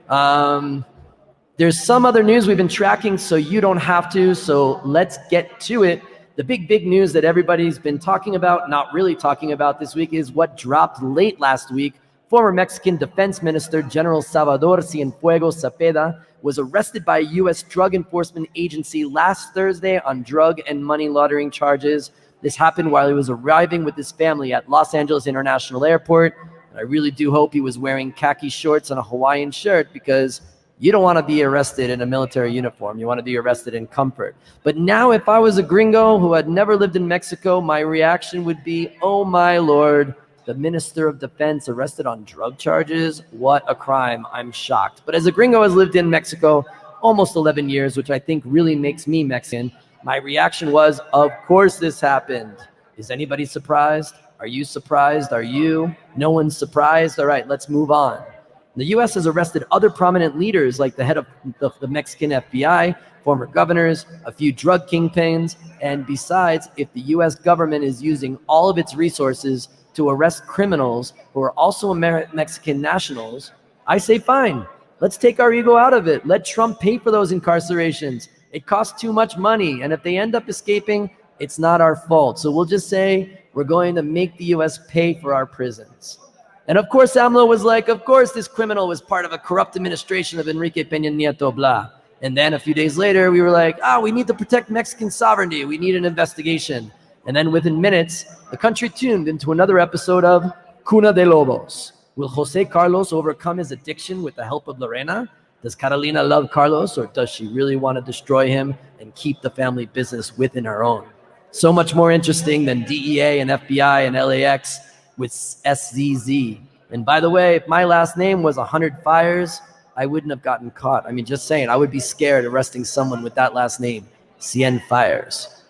There's some other news we've been tracking, so you don't have to. So let's get to it. The big news that everybody's been talking about, not really talking about this week, is what dropped late last week. Former Mexican Defense Minister General Salvador Cienfuegos Cepeda was arrested by a U.S. Drug Enforcement Agency last Thursday on drug and money laundering charges. This happened while he was arriving with his family at Los Angeles International Airport. And I really do hope he was wearing khaki shorts and a Hawaiian shirt, because you don't want to be arrested in a military uniform. You want to be arrested in comfort. But now, if I was a gringo who had never lived in Mexico, my reaction would be, oh my Lord, the Minister of Defense arrested on drug charges? What a crime. I'm shocked. But as a gringo who has lived in Mexico almost 11 years, which I think really makes me Mexican, my reaction was, of course this happened. Is anybody surprised? Are you surprised? Are you? No one's surprised? All right, let's move on. The U.S. has arrested other prominent leaders, like the head of the Mexican FBI, former governors, a few drug kingpins, and besides, if the U.S. government is using all of its resources to arrest criminals who are also Mexican nationals, I say fine. Let's take our ego out of it. Let Trump pay for those incarcerations. It costs too much money, and if they end up escaping, it's not our fault. So we'll just say we're going to make the U.S. pay for our prisons. And of course, AMLO was like, of course, this criminal was part of a corrupt administration of Enrique Peña Nieto, blah. And then a few days later, we were like, we need to protect Mexican sovereignty. We need an investigation. And then within minutes, the country tuned into another episode of Cuna de Lobos. Will Jose Carlos overcome his addiction with the help of Lorena? Does Carolina love Carlos, or does she really want to destroy him and keep the family business within her own? So much more interesting than DEA and FBI and LAX with SZZ. And by the way, if my last name was 100 Fires, I wouldn't have gotten caught. I mean, just saying, I would be scared arresting someone with that last name, Cienfuegos.